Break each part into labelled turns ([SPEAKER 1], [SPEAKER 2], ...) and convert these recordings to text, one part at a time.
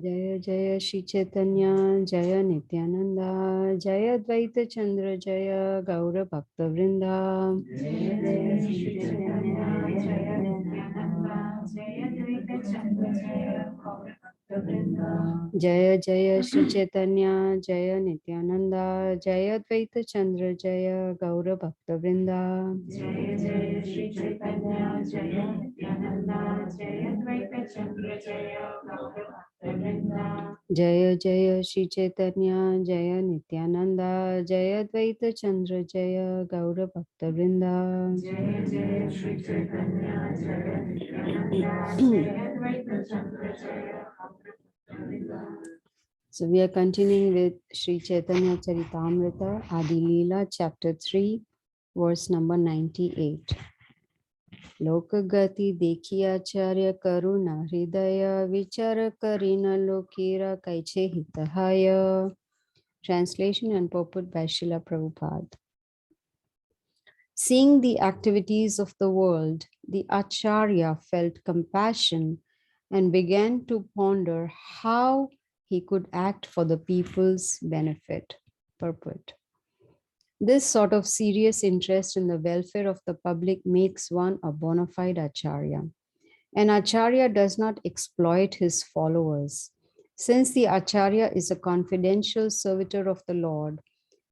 [SPEAKER 1] Jaya Jaya Shri Caitanya, Jaya Nityananda, Jaya Dvaita Chandra, Jaya Gaura Bhakta Vrinda.
[SPEAKER 2] Jaya Jaya Shri Chaitanya, Jaya Nityananda, Jaya Dvaita Chandra, Jaya Gaura Bhakta Vrinda.
[SPEAKER 1] Jaya Jaya Shri Chaitanya, Jaya Nityananda, Jaya Dvaita Chandra, Jaya Gaura Bhakta Vrinda.
[SPEAKER 2] Jaya Jaya Shri Chaitanya, Jaya Nityananda, Jaya Dvaita Chandra, Jaya Gaura Bhakta Vrinda.
[SPEAKER 1] Jaya Jaya Shri Chaitanya, Jaya Nityananda, Jaya Dvaita Chandra, Jaya Gaura Bhakta Vrinda.
[SPEAKER 2] Jaya Jaya Shri Chaitanya, Jaya Nityananda, Jaya Dvaita Chandra, Jaya Gaura Bhakta Vrinda.
[SPEAKER 1] So we are continuing with Sri Caitanya Caritamrta, Adi Lila, chapter 3, verse number 98. Lokagati Dekhiyacharya Karuna Hridaya Vichara Karina Lokira Kaiche Hitahaya. Translation and purport by Srila Prabhupada. Seeing the activities of the world, the Acharya felt compassion and began to ponder how he could act for the people's benefit. Purport. This sort of serious interest in the welfare of the public makes one a bona fide Acharya. An Acharya does not exploit his followers. Since the Acharya is a confidential servitor of the Lord,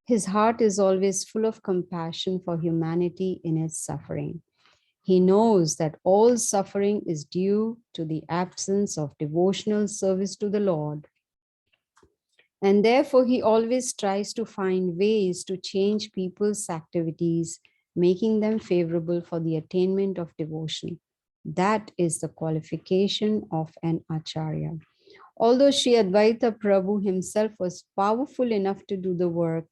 [SPEAKER 1] his heart is always full of compassion for humanity in its suffering. He knows that all suffering is due to the absence of devotional service to the Lord. And therefore, he always tries to find ways to change people's activities, making them favorable for the attainment of devotion. That is the qualification of an Acharya. Although Sri Advaita Prabhu himself was powerful enough to do the work,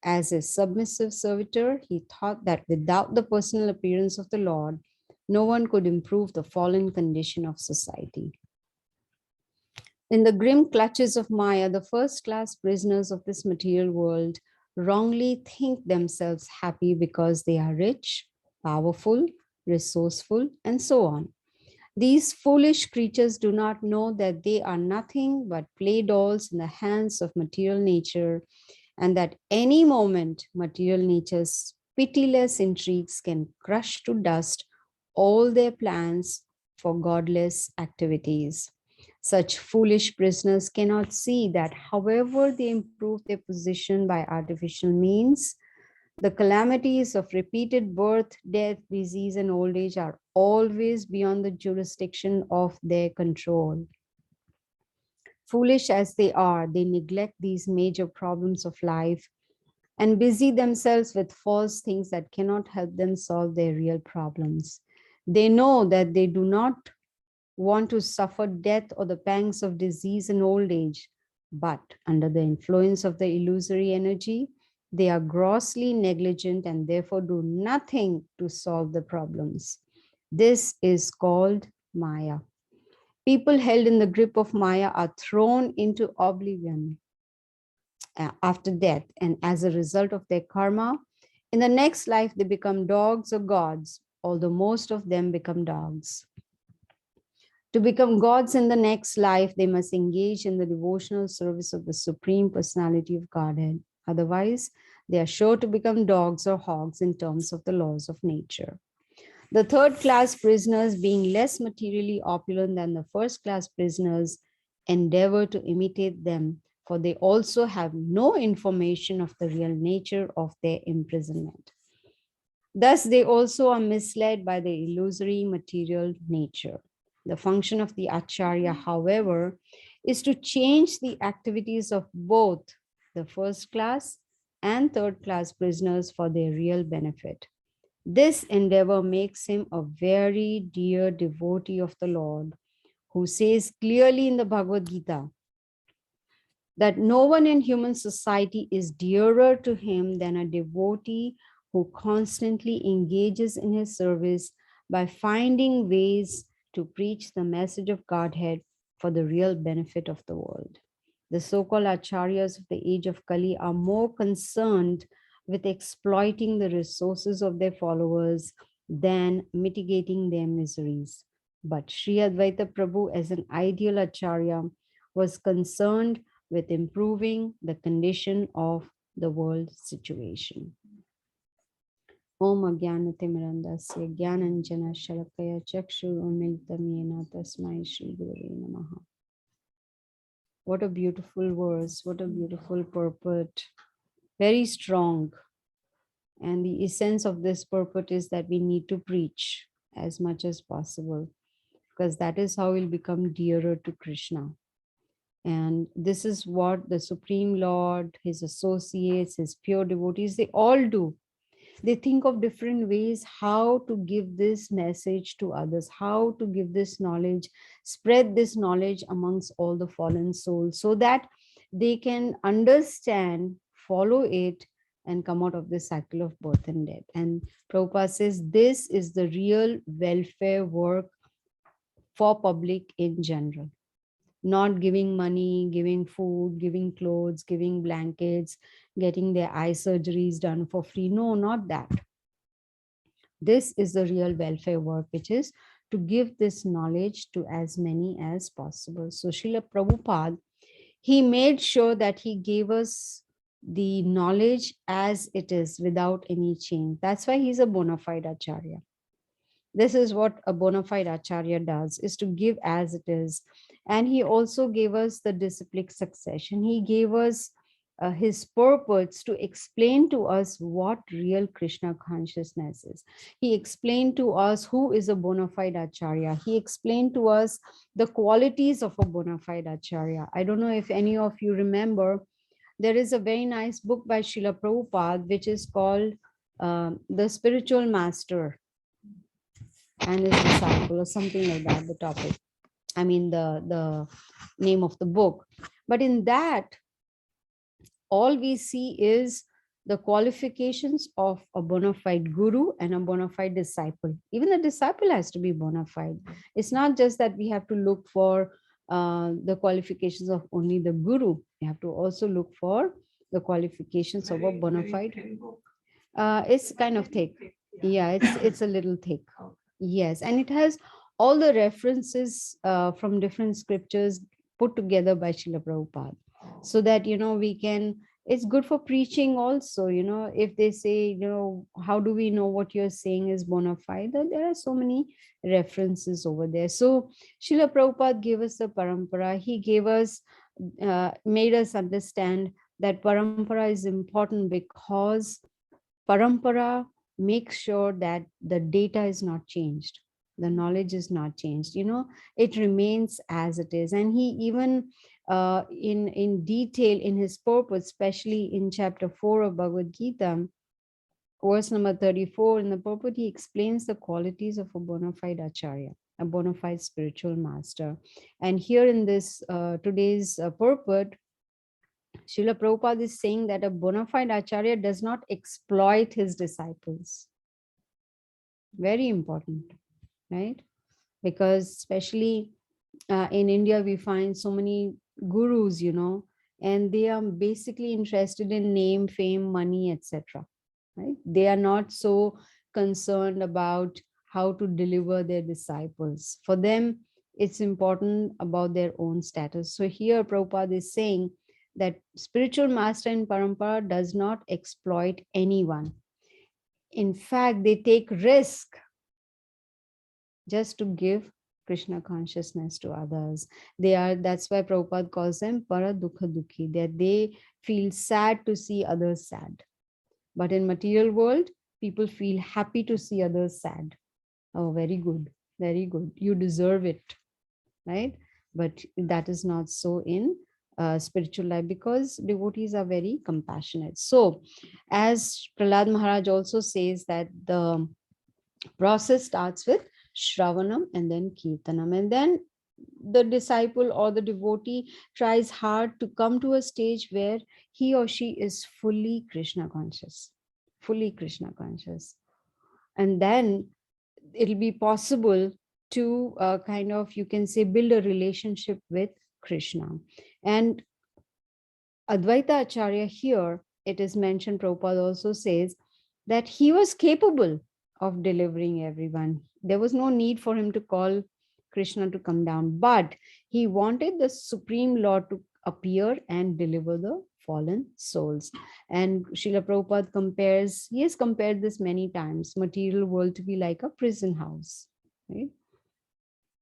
[SPEAKER 1] as a submissive servitor, he thought that without the personal appearance of the Lord, no one could improve the fallen condition of society. In the grim clutches of Maya, the first-class prisoners of this material world wrongly think themselves happy because they are rich, powerful, resourceful, and so on. These foolish creatures do not know that they are nothing but play dolls in the hands of material nature, and that any moment material nature's pitiless intrigues can crush to dust all their plans for godless activities. Such foolish prisoners cannot see that however they improve their position by artificial means, the calamities of repeated birth, death, disease, and old age are always beyond the jurisdiction of their control. Foolish as they are, they neglect these major problems of life and busy themselves with false things that cannot help them solve their real problems. They know that they do not want to suffer death or the pangs of disease and old age, but under the influence of the illusory energy, they are grossly negligent and therefore do nothing to solve the problems. This is called Maya. People held in the grip of Maya are thrown into oblivion after death, and as a result of their karma, in the next life they become dogs or gods, although most of them become dogs. To become gods in the next life, they must engage in the devotional service of the Supreme Personality of Godhead. Otherwise, they are sure to become dogs or hogs in terms of the laws of nature. The third-class prisoners, being less materially opulent than the first-class prisoners, endeavor to imitate them, for they also have no information of the real nature of their imprisonment. Thus, they also are misled by the illusory material nature. The function of the Acharya, however, is to change the activities of both the first class and third class prisoners for their real benefit. This endeavor makes him a very dear devotee of the Lord, who says clearly in the Bhagavad Gita that no one in human society is dearer to him than a devotee who constantly engages in his service by finding ways to preach the message of Godhead for the real benefit of the world. The so-called acharyas of the age of Kali are more concerned with exploiting the resources of their followers than mitigating their miseries. But Sri Advaita Prabhu, as an ideal acharya, was concerned with improving the condition of the world situation. Om Agyanatimirandasya Gyananjana Shalakaya Chakshurunmilitam Yena Tasmai Shri Gurave Namaha. What a beautiful verse, what a beautiful purport. Very strong. And the essence of this purport is that we need to preach as much as possible, because that is how we'll become dearer to Krishna. And this is what the Supreme Lord, his associates, his pure devotees, they all do. They think of different ways how to give this message to others, how to give this knowledge, spread this knowledge amongst all the fallen souls so that they can understand, follow it, and come out of this cycle of birth and death. And Prabhupada says this is the real welfare work for public in general. Not giving money, giving food, giving clothes, giving blankets, getting their eye surgeries done for free. No, not that. This is the real welfare work, which is to give this knowledge to as many as possible. So Srila Prabhupada, he made sure that he gave us the knowledge as it is without any change. That's why he's a bona fide acharya. This is what a bona fide acharya does, is to give as it is. And he also gave us the disciplic succession. He gave us his purpose to explain to us what real Krishna consciousness is. He explained to us who is a bona fide acharya. He explained to us the qualities of a bona fide acharya. I don't know if any of you remember, there is a very nice book by Srila Prabhupada, which is called The Spiritual Master and His Disciple, or something like that, the topic. I mean, the name of the book. But in that, all we see is the qualifications of a bona fide guru and a bona fide disciple. Even the disciple has to be bona fide. It's not just that we have to look for the qualifications of only the guru. We have to also look for the qualifications of a bona fide. It's kind of thick. Yeah, it's a little thick. Yes, and it has all the references from different scriptures put together by Srila Prabhupada, so that, we can, it's good for preaching also, if they say, how do we know what you're saying is bona fide? There are so many references over there. So Srila Prabhupada gave us the parampara. He gave us, made us understand that parampara is important because parampara makes sure that the data is not changed, the knowledge is not changed, it remains as it is. And he even in detail in his purpose, especially in chapter 4 of Bhagavad Gita, verse number 34, in the purport, he explains the qualities of a bona fide acharya, a bona fide spiritual master. And here in this today's purport, Srila Prabhupada is saying that a bona fide acharya does not exploit his disciples. Very important, right? Because especially in India, we find so many gurus, and they are basically interested in name, fame, money, etc. Right? They are not so concerned about how to deliver their disciples. For them, it's important about their own status. So here Prabhupada is saying that spiritual master in parampara does not exploit anyone. In fact, they take risk just to give Krishna consciousness to others. That's why Prabhupada calls them para dukha dukhi, that they feel sad to see others sad. But in material world, people feel happy to see others sad. Oh, very good, very good. You deserve it, right? But that is not so in spiritual life, because devotees are very compassionate. So as Prahlad Maharaj also says, that the process starts with Shravanam and then Kirtanam, and then the disciple or the devotee tries hard to come to a stage where he or she is fully Krishna conscious, and then it'll be possible to kind of, you can say, build a relationship with Krishna. And Advaita Acharya here, it is mentioned, Prabhupada also says that he was capable of delivering everyone. There was no need for him to call Krishna to come down, but he wanted the Supreme Lord to appear and deliver the fallen souls. And Srila Prabhupada compares, he has compared this many times, material world to be like a prison house. Right?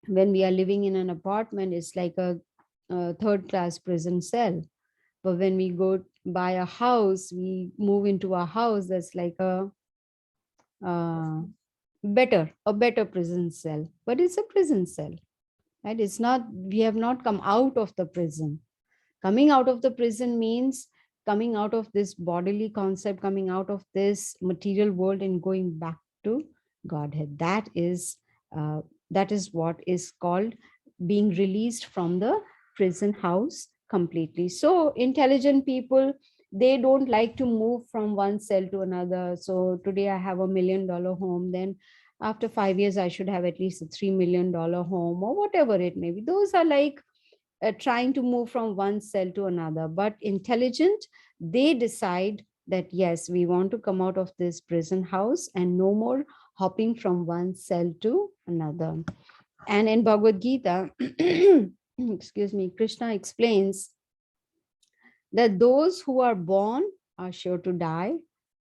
[SPEAKER 1] When we are living in an apartment, it's like a third class prison cell. But when we go buy a house, we move into a house that's like uh, a better prison cell. But it's a prison cell, right? It's not, we have not come out of the prison. Coming out of the prison means coming out of this bodily concept, coming out of this material world and going back to Godhead. Uh, that is what is called being released from the prison house completely. So intelligent people, they don't like to move from one cell to another. So today I have $1 million home, then after 5 years I should have at least a $3 million home, or whatever it may be. Those are like trying to move from one cell to another. But intelligent, they decide that yes, we want to come out of this prison house and no more hopping from one cell to another. And in Bhagavad Gita, excuse me, Krishna explains that those who are born are sure to die,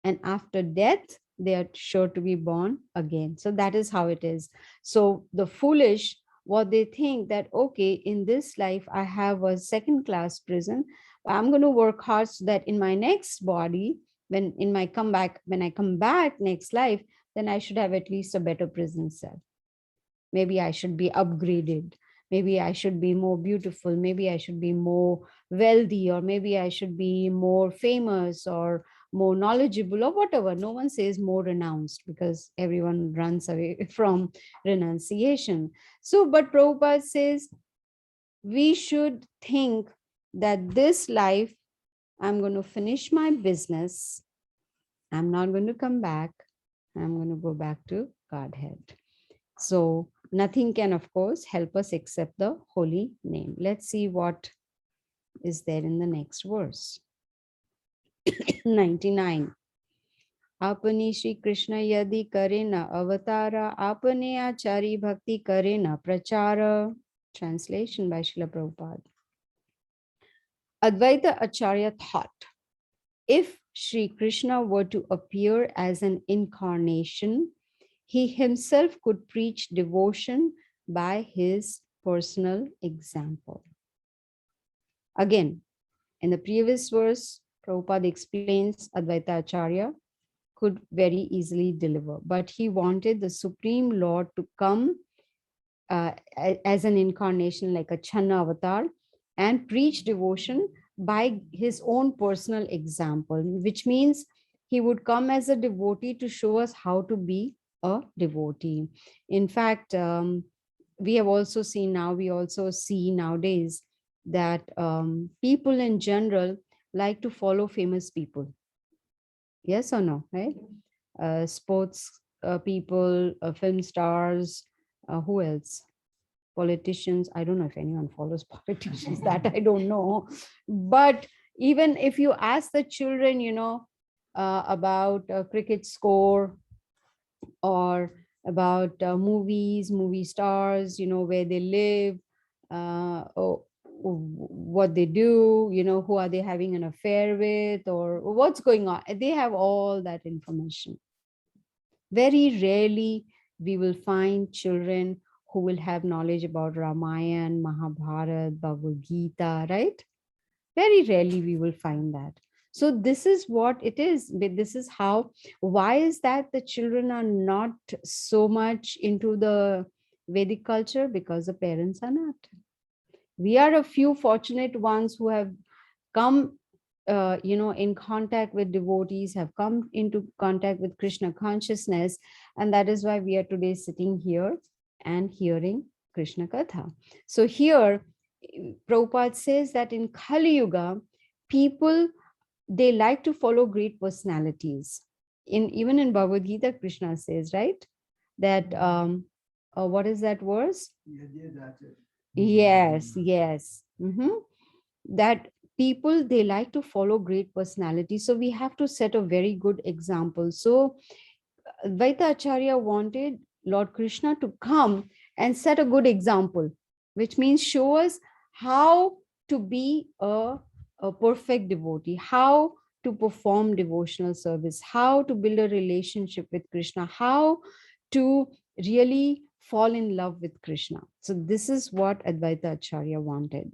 [SPEAKER 1] and after death they are sure to be born again. So that is how it is. So the foolish, what they think that, okay, in this life I have a second class prison, I'm going to work hard so that in my next body, when I come back next life, then I should have at least a better prison cell. Maybe I should be upgraded, maybe I should be more beautiful, maybe I should be more wealthy, or maybe I should be more famous or more knowledgeable, or whatever. No one says more renounced, because everyone runs away from renunciation. So but Prabhupada says we should think that this life, I'm going to finish my business, I'm not going to come back, I'm going to go back to Godhead. So nothing can, of course, help us except the holy name. Let's see what is there in the next verse. 99. Apani Shri Krishna yadi karena avatara, apane achari bhakti karena prachara. Translation by Srila Prabhupada. Advaita Acharya thought, if Sri Krishna were to appear as an incarnation, he himself could preach devotion by his personal example. Again, in the previous verse, Prabhupada explains Advaita Acharya could very easily deliver, but he wanted the Supreme Lord to come as an incarnation, like a Channa avatar, and preach devotion by his own personal example, which means he would come as a devotee to show us how to be a devotee. In fact, we also see nowadays that people in general like to follow famous people. Yes or no, right? Sports people, film stars, who else? Politicians. I don't know if anyone follows politicians, that I don't know. But even if you ask the children, about a cricket score, or about movies, movie stars, where they live, or what they do, who are they having an affair with, or what's going on. They have all that information. Very rarely we will find children who will have knowledge about Ramayana, Mahabharata, Bhagavad Gita, right? Very rarely we will find that. So this is what it is. This is how, why is that the children are not so much into the Vedic culture? Because the parents are not. We are a few fortunate ones who have come in contact with devotees, have come into contact with Krishna consciousness, and that is why we are today sitting here and hearing Krishna Katha. So here, Prabhupada says that in Kali Yuga, people, they like to follow great personalities. Even in Bhagavad Gita, Krishna says, right, that what is that verse? Yes, yes. That people, they like to follow great personalities. So we have to set a very good example. So Advaita Acharya wanted Lord Krishna to come and set a good example, which means show us how to be a perfect devotee, how to perform devotional service, how to build a relationship with Krishna, how to really fall in love with Krishna. So this is what Advaita Acharya wanted.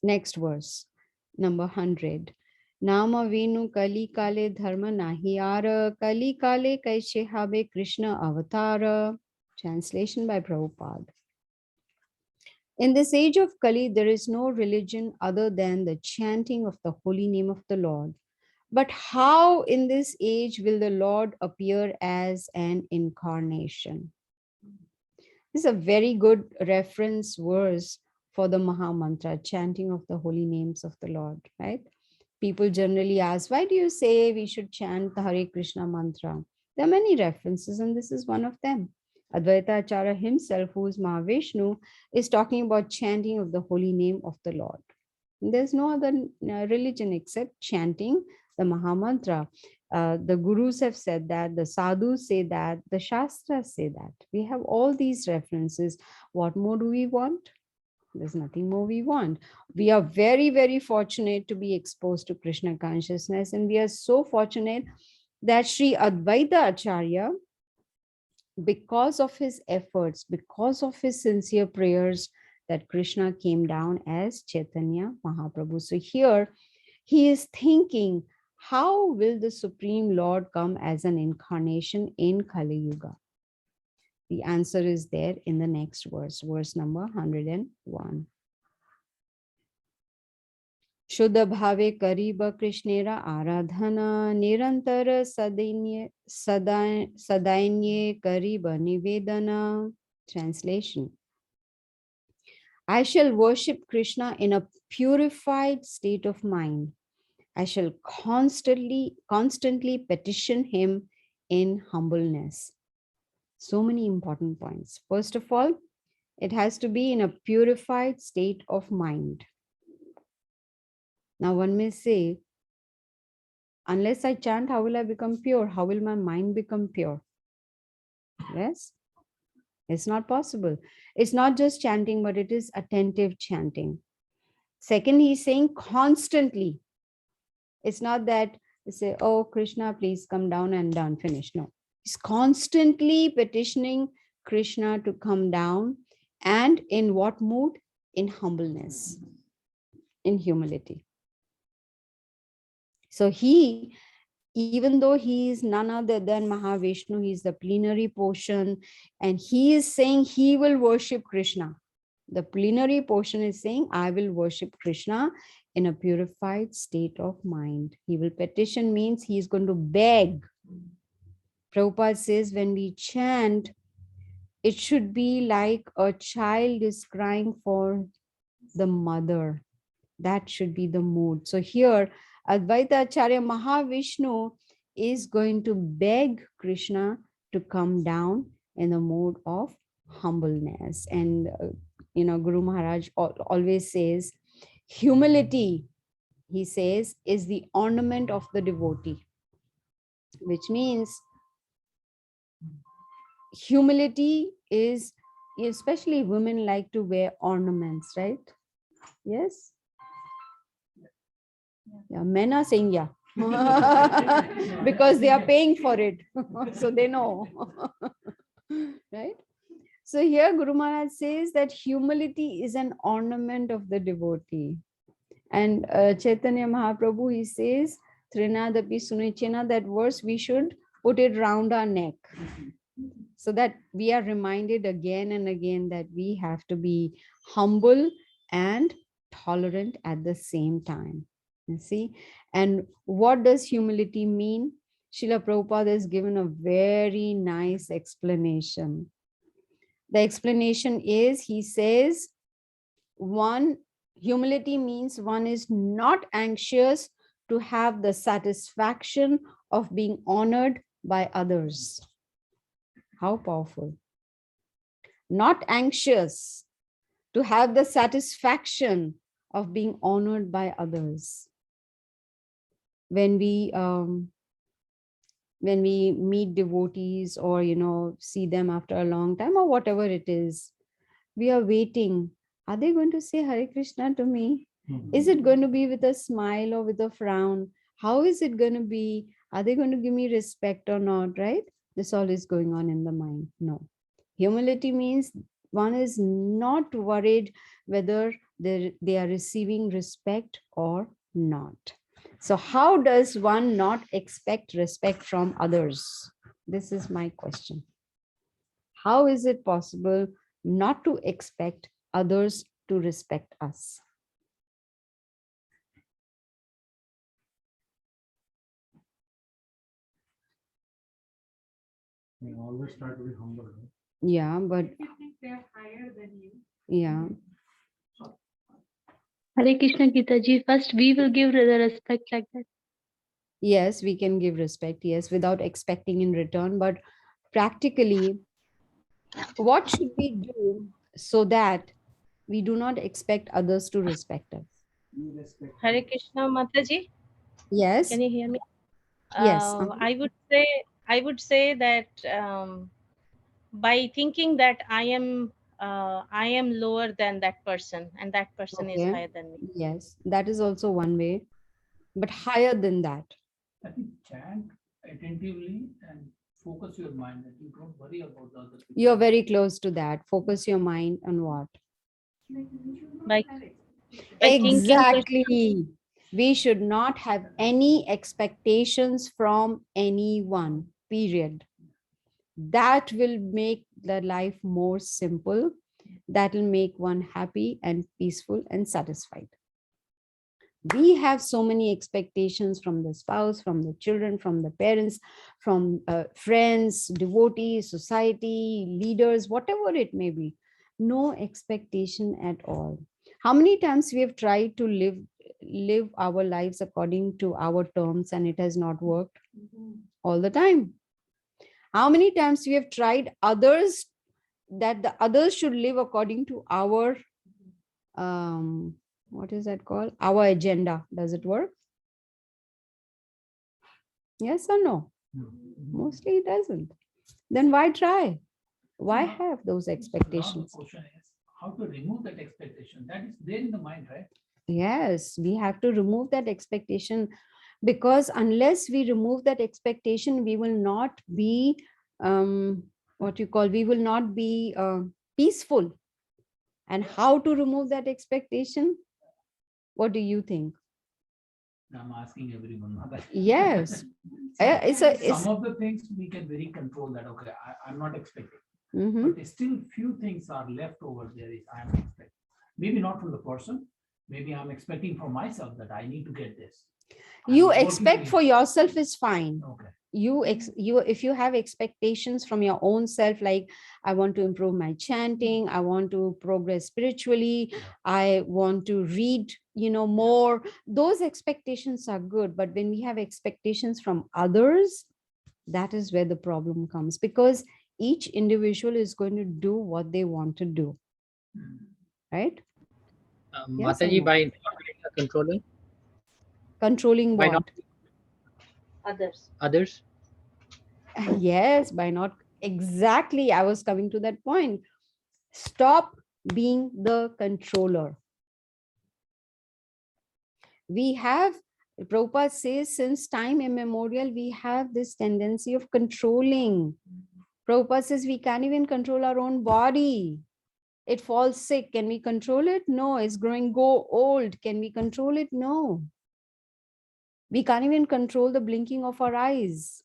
[SPEAKER 1] Next verse, number 100. Nama Venu Kali Kale Dharma Nahiyara Kali Kale Kaishe Habe Krishna Avatara. Translation by Prabhupada. In this age of Kali, there is no religion other than the chanting of the holy name of the Lord. But how in this age will the Lord appear as an incarnation? This is a very good reference verse for the Maha Mantra, chanting of the holy names of the Lord, right? People generally ask, why do you say we should chant the Hare Krishna mantra? There are many references, and this is one of them. Advaita Acharya himself, who is Mahavishnu, is talking about chanting of the holy name of the Lord. There's no other religion except chanting the Maha Mantra. The gurus have said that, the sadhus say that, the shastras say that. We have all these references. What more do we want? There's nothing more we want. We are very, very fortunate to be exposed to Krishna consciousness, and we are so fortunate that Sri Advaita Acharya, because of his efforts, because of his sincere prayers, that Krishna came down as Chaitanya Mahaprabhu. So here he is thinking, how will the Supreme Lord come as an incarnation in Kali Yuga? The answer is there in the next verse, verse number 101. Shuddha bhave kariba Krishnera aradhana nirantar sadainye kariba nivedana. Translation. I shall worship Krishna in a purified state of mind. I shall constantly petition him in humbleness. So many important points. First of all, it has to be in a purified state of mind. Now one may say, unless I chant, how will I become pure? How will my mind become pure? Yes, it's not possible. It's not just chanting, but it is attentive chanting. Second, he's saying constantly. It's not that you say, oh, Krishna, please come down and done, finish. No, he's constantly petitioning Krishna to come down. And in what mood? In humbleness, in humility. So he, even though he is none other than Mahavishnu, he is the plenary portion, and he is saying he will worship Krishna. The plenary portion is saying, I will worship Krishna in a purified state of mind. He will petition means he is going to beg. Prabhupada says when we chant, it should be like a child is crying for the mother. That should be the mood. So here, Advaita Acharya Mahavishnu is going to beg Krishna to come down in the mood of humbleness. And, Guru Maharaj always says, humility, he says, is the ornament of the devotee, which means humility is, especially women like to wear ornaments, right? Yes? Yeah, men are saying yeah. Because they are paying for it. So they know. Right? So here Guru Maharaj says that humility is an ornament of the devotee. And Chaitanya Mahaprabhu, he says, Trinadapi Sunichena, that verse we should put it round our neck. So that we are reminded again and again that we have to be humble and tolerant at the same time. You see? And what does humility mean? Srila Prabhupada has given a very nice explanation. The explanation is, he says, humility means one is not anxious to have the satisfaction of being honored by others. How powerful. Not anxious to have the satisfaction of being honored by others. When we when we meet devotees or, see them after a long time or whatever it is, we are waiting. Are they going to say Hare Krishna to me? Is it going to be with a smile or with a frown? How is it going to be? Are they going to give me respect or not? Right? This all is going on in the mind. No. Humility means one is not worried whether they are receiving respect or not. So, how does one not expect respect from others? This is my question. How is it possible not to expect others to respect us?
[SPEAKER 3] We always try to be humble. Right?
[SPEAKER 1] Yeah, but
[SPEAKER 2] You think they're higher than you.
[SPEAKER 1] yeah.
[SPEAKER 4] Hare Krishna Gita ji, first we will give the respect like that.
[SPEAKER 1] Yes, we can give respect, yes, without expecting in return. But practically, what should we do so that we do not expect others to respect us?
[SPEAKER 3] We respect.
[SPEAKER 5] Hare Krishna Mataji,
[SPEAKER 1] Yes,
[SPEAKER 5] can you hear me?
[SPEAKER 1] yes.
[SPEAKER 5] I would say that by thinking that I am lower than that person and that person is
[SPEAKER 1] Okay.
[SPEAKER 5] higher than me.
[SPEAKER 1] Yes, that is also one way, but higher than that.
[SPEAKER 3] I think chant attentively and focus your mind that you don't worry about the other people.
[SPEAKER 1] You're very close to that. Focus your mind on what?
[SPEAKER 5] By thinking Krishna.
[SPEAKER 1] Exactly. We should not have any expectations from anyone, period. That will make the life more simple. That will make one happy and peaceful and satisfied. We have so many expectations from the spouse, from the children, from the parents, from friends, devotees, society, leaders, whatever it may be. No expectation at all. How many times we have tried to live our lives according to our terms and it has not worked? All the time. How many times we have tried others, that the others should live according to our what is that called, our agenda? Does it work? Yes or no? Mostly it doesn't. Then why try? Why have those expectations?
[SPEAKER 3] The question is how to remove that expectation. That is there in the mind, right?
[SPEAKER 1] Yes, we have to remove that expectation, because unless we remove that expectation, we will not be we will not be peaceful. And how to remove that expectation? What do you think?
[SPEAKER 3] I'm asking everyone.
[SPEAKER 1] Yes.
[SPEAKER 3] Some of the things we can very control that. Okay, I'm not expecting.
[SPEAKER 1] Mhm.
[SPEAKER 3] But still few things are left over there is I'm expecting. Maybe not from the person. Maybe I'm expecting from myself that I need to get this.
[SPEAKER 1] You expect for yourself is fine.
[SPEAKER 3] Okay.
[SPEAKER 1] You if you have expectations from your own self, like I want to improve my chanting, I want to progress spiritually, I want to read more, those expectations are good. But when we have expectations from others, that is where the problem comes, because each individual is going to do what they want to do, right? Yes or
[SPEAKER 6] Mataji,
[SPEAKER 1] no?
[SPEAKER 6] by not controlling
[SPEAKER 1] Controlling
[SPEAKER 6] by
[SPEAKER 1] what?
[SPEAKER 6] not others.
[SPEAKER 1] Yes, by not, exactly, I was coming to that point. Stop being the controller. We have, Prabhupada says, since time immemorial, we have this tendency of controlling. Prabhupada says we can't even control our own body. It falls sick. Can we control it? No. It's go old. Can we control it? No. We can't even control the blinking of our eyes.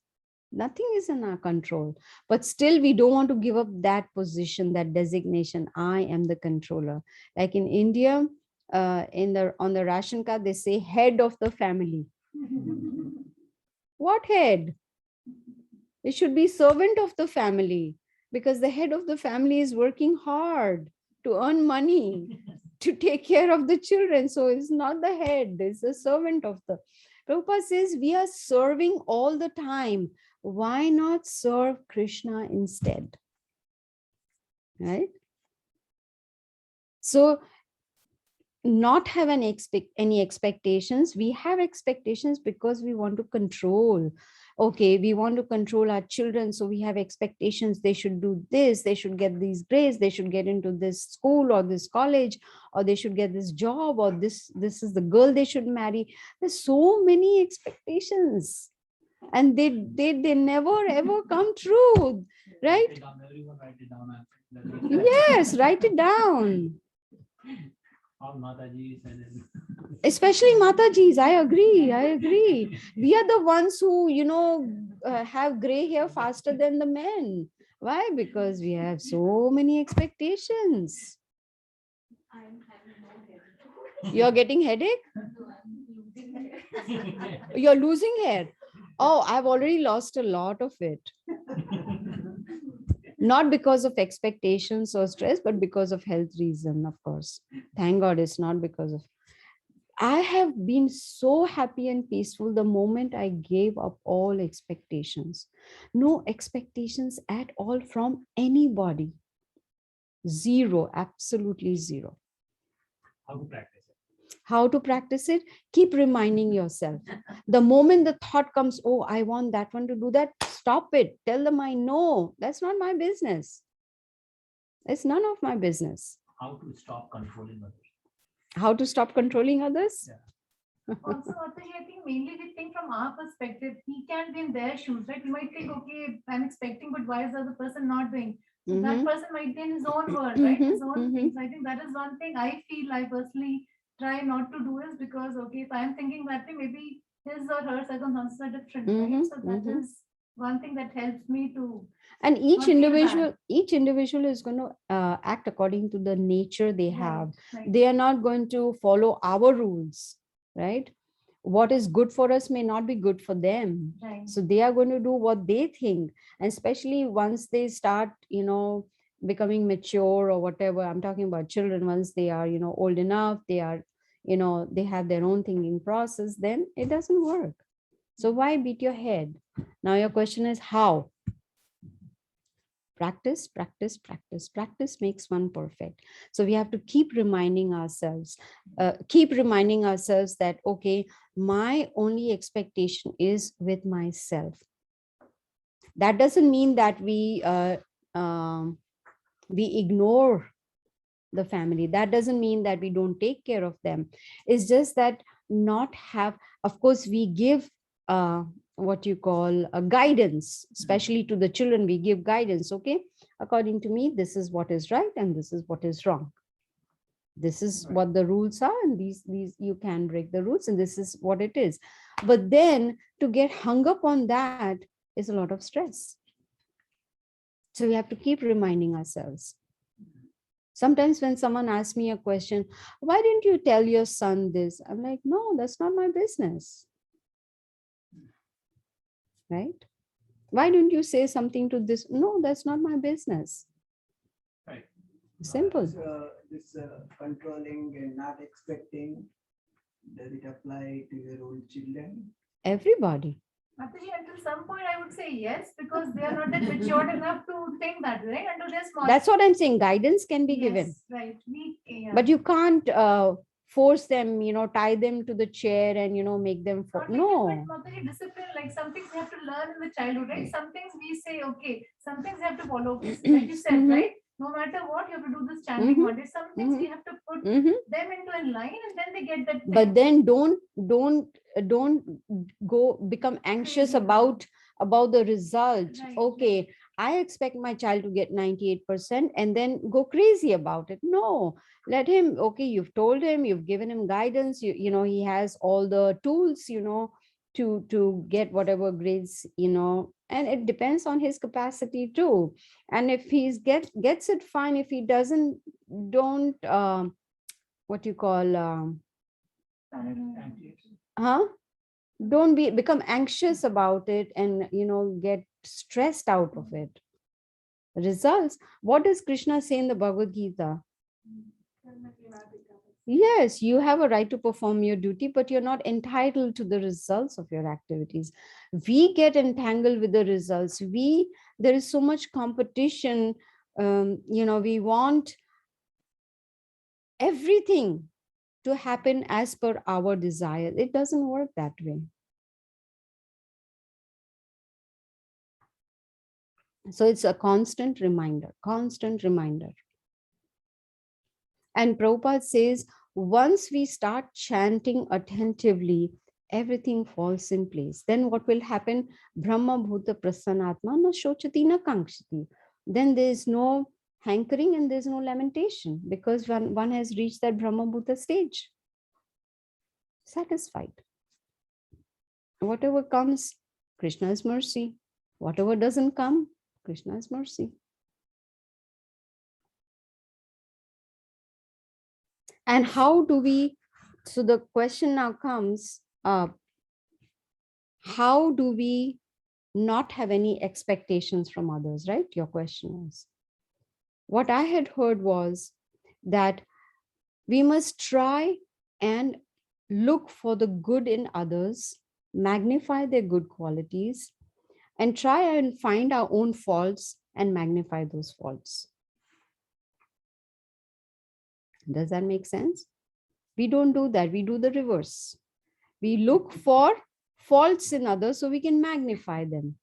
[SPEAKER 1] Nothing is in our control. But still, we don't want to give up that position, that designation. I am the controller. Like in India, on the ration card, they say head of the family. What head? It should be servant of the family, because the head of the family is working hard to earn money, to take care of the children. So it's not the head, it's the servant of the. Prabhupada says we are serving all the time. Why not serve Krishna instead? Right? So not have any expectations. We have expectations because we want to control. Okay, we want to control our children, so we have expectations. They should do this, they should get these grades, they should get into this school or this college, or they should get this job, or this is the girl they should marry. There's so many expectations, and they never ever come true,
[SPEAKER 3] Write
[SPEAKER 1] right?
[SPEAKER 3] it down, everyone write it down.
[SPEAKER 1] Yes, write it down.
[SPEAKER 3] All Mataji said it.
[SPEAKER 1] Especially Matajis, I agree. We are the ones who, have gray hair faster than the men. Why? Because we have so many expectations. You're getting headache? You're losing hair. Oh, I've already lost a lot of it. Not because of expectations or stress, but because of health reason, of course. Thank God it's not because of. I have been so happy and peaceful the moment I gave up all expectations. No expectations at all from anybody. Zero, absolutely zero.
[SPEAKER 3] How to practice it?
[SPEAKER 1] How to practice it? Keep reminding yourself. The moment the thought comes, oh, I want that one to do that, stop it. Tell the mind, no, that's not my business. It's none of my business.
[SPEAKER 3] How to stop controlling others?
[SPEAKER 1] How to stop controlling others?
[SPEAKER 3] Yeah.
[SPEAKER 2] Also, Mataji, I think mainly we think from our perspective, he can be in their shoes, right? You might think, okay, I'm expecting, but why is the other person not doing? So that
[SPEAKER 1] Mhm.
[SPEAKER 2] person might be in his own world, right? His
[SPEAKER 1] Mhm,
[SPEAKER 2] own
[SPEAKER 1] mhm.
[SPEAKER 2] things. I think that is one thing I feel I personally try not to do is because, okay, if I'm thinking that way, maybe his or her circumstances are different, right? So that is one thing that helps me to.
[SPEAKER 1] And each
[SPEAKER 2] Not feel
[SPEAKER 1] individual is going to act according to the nature they have.
[SPEAKER 2] Right.
[SPEAKER 1] They are not going to follow our rules, right? What is good for us may not be good for them.
[SPEAKER 2] Right.
[SPEAKER 1] So they are going to do what they think. And especially once they start, becoming mature or whatever, I'm talking about children, once they are, old enough, they are, they have their own thinking process, then it doesn't work. So why beat your head? Now your question is how? Practice, practice, practice. Practice makes one perfect. So we have to keep reminding ourselves that, okay, my only expectation is with myself. That doesn't mean that we ignore the family. That doesn't mean that we don't take care of them. It's just that not have, of course, we give what you call a guidance, especially to the children. We give guidance. Okay, according to me, this is what is right and this is what is wrong. This is what the rules are, and these you can break the rules, and this is what it is. But then to get hung up on that is a lot of stress. So we have to keep reminding ourselves. Sometimes when someone asks me a question, why didn't you tell your son this? I'm like, no, that's not my business. Right? Why don't you say something to this? No, that's not my business.
[SPEAKER 3] Right.
[SPEAKER 1] Simple.
[SPEAKER 6] This controlling and not expecting, does it apply to your own children?
[SPEAKER 1] Everybody.
[SPEAKER 2] Mataji, until some point, I would say yes, because they are not that matured enough to think that way, right? Until they're small.
[SPEAKER 1] That's what I'm saying. Guidance can be
[SPEAKER 2] Yes,
[SPEAKER 1] given.
[SPEAKER 2] right.
[SPEAKER 1] But you can't force them, tie them to the chair and, make them, no.
[SPEAKER 2] Mataji, discipline, like some things you have to learn in the childhood, right? Some things we say, okay, some things you have to follow, like you said, right? No matter what, you have to do this chanting one day. Some things we have to put them into a line and then they get that thing.
[SPEAKER 1] But then don't go become anxious
[SPEAKER 2] Crazy.
[SPEAKER 1] about the result.
[SPEAKER 2] Right,
[SPEAKER 1] Okay, I expect my child to get 98% and then go crazy about it. No, let him, okay, you've told him, you've given him guidance, he has all the tools, to get whatever grades, and it depends on his capacity too. And if he's gets it, fine. If he doesn't, don't what you call don't become anxious about it and get stressed out of it. Results, what does Krishna say in the Bhagavad Gita? Yes, you have a right to perform your duty, but you're not entitled to the results of your activities. We get entangled with the results. There is so much competition. We want everything to happen as per our desire. It doesn't work that way. So it's a constant reminder, constant reminder. And Prabhupada says, once we start chanting attentively, everything falls in place. Then what will happen? Brahma bhuta prasanatma na shochati na kankshati. Then there is no hankering and there's no lamentation, because one has reached that Brahma bhuta stage. Satisfied. Whatever comes, Krishna's mercy. Whatever doesn't come, Krishna's mercy. And how do we, so the question now comes, how do we not have any expectations from others, right? Your question was. What I had heard was that we must try and look for the good in others, magnify their good qualities, and try and find our own faults and magnify those faults. Does that make sense? We don't do that. We do the reverse. We look for faults in others so we can magnify them.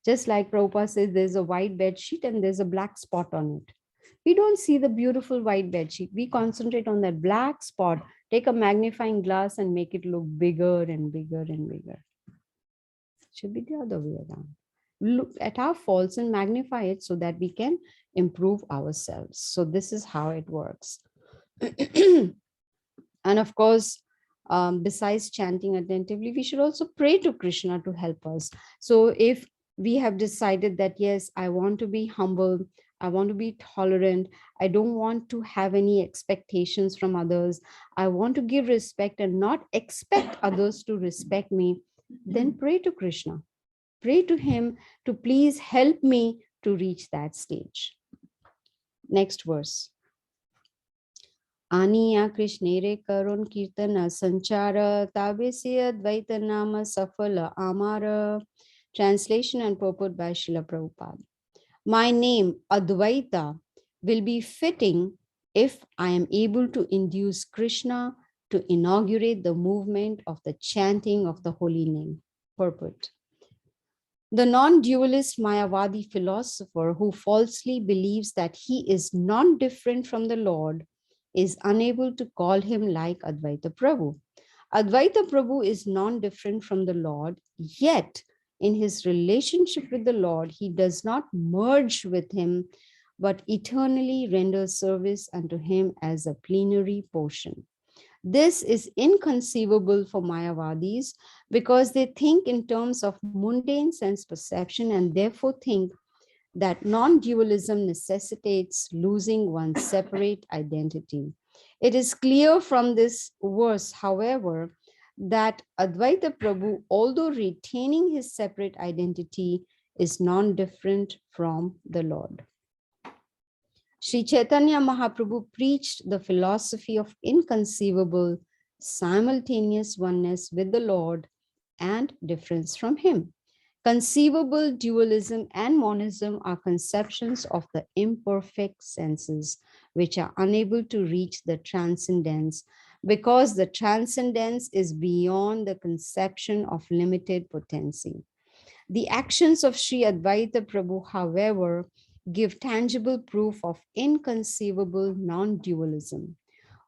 [SPEAKER 1] Just like Prabhupada says, there's a white bed sheet and there's a black spot on it. We don't see the beautiful white bed sheet. We concentrate on that black spot, take a magnifying glass and make it look bigger and bigger and bigger. It should be the other way around. Look at our faults and magnify it so that we can improve ourselves. So this is how it works. And of course, besides chanting attentively, we should also pray to Krishna to help us. So if we have decided that, yes, I want to be humble, I want to be tolerant, I don't want to have any expectations from others, I want to give respect and not expect others to respect me, then pray to Krishna. Pray to him to please help me to reach that stage. Next verse. Aniya Krishnere Karun Kirtana Sanchara Tabesya Dvaita Nama Safala Amara. Translation and purport by Srila Prabhupada. My name, Advaita, will be fitting if I am able to induce Krishna to inaugurate the movement of the chanting of the holy name. Purport. The non-dualist Mayavadi philosopher who falsely believes that he is non-different from the Lord is unable to call him like Advaita Prabhu. Advaita Prabhu is non-different from the Lord, yet in his relationship with the Lord, he does not merge with him, but eternally renders service unto him as a plenary portion. This is inconceivable for Mayavadis because they think in terms of mundane sense perception and therefore think that non-dualism necessitates losing one's separate identity. It is clear from this verse, however, that Advaita Prabhu, although retaining his separate identity, is non-different from the Lord. Sri Caitanya Mahaprabhu preached the philosophy of inconceivable, simultaneous oneness with the Lord and difference from him. Conceivable dualism and monism are conceptions of the imperfect senses, which are unable to reach the transcendence because the transcendence is beyond the conception of limited potency. The actions of Sri Advaita Prabhu, however, give tangible proof of inconceivable non-dualism.